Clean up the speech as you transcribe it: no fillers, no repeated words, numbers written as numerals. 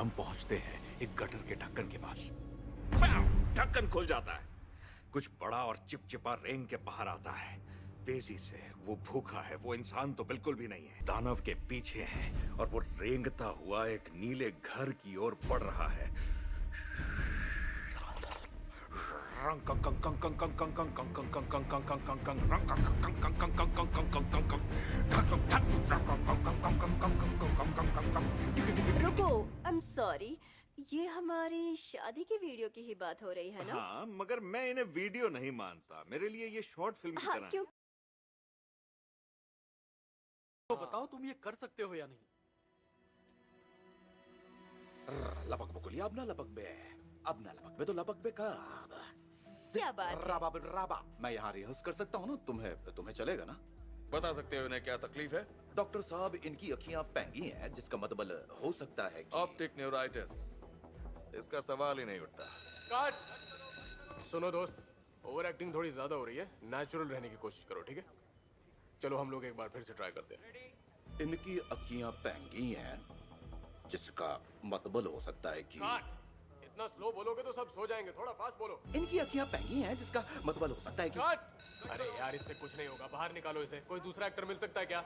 हम पहुंचते हैं एक गटर के ढक्कन के पास। ढक्कन खुल जाता है, कुछ बड़ा और चिपचिपा रेंग के बाहर आता है तेजी से। वो भूखा है, वो इंसान तो बिल्कुल भी नहीं है, दानव के पीछे है और वो रेंगता हुआ एक नीले घर की ओर बढ़ रहा है। रुको, आई एम सॉरी, ये हमारी शादी की वीडियो की ही बात हो रही है ना? हाँ, मगर मैं इन्हें वीडियो नहीं मानता, मेरे लिए ये शॉर्ट फिल्म की हाँ, तरह है। क्यों? तो बताओ तुम ये कर सकते हो या नहीं? Labag mo kuli, abna labag be. Abna labag be तो labag be का. क्या बात है? राबा राबा. मैं यहाँ रिहर्स कर सकता हूँ ना, तुम्हें चलेगा ना? बता सकते हो इन्हें क्या तकलीफ है? डॉक्टर साहब, इनकी अखियाँ पैंगी हैं, जिसका मतलब हो सकता है कि ऑप्टिक न्यूराइटिस, इसका सवाल ही नहीं उठता। काट। सुनो दोस्त, ओवर एक्टिंग थोड़ी ज्यादा हो रही है, नेचुरल रहने की कोशिश करो, ठीक है? चलो हम लोग एक बार फिर से ट्राई करते हैं। इनकी अखियाँ पैंगी हैं, जिसका मतलब हो सकता है कि काट। इतना स्लो बोलोगे तो सब सो जाएंगे, थोड़ा फास्ट बोलो। इनकी अखियाँ पैंगी हैं, जिसका मतलब हो सकता है कि काट। अरे यार, इससे कुछ नहीं होगा, बाहर निकालो इसे। कोई दूसरा एक्टर मिल सकता है क्या?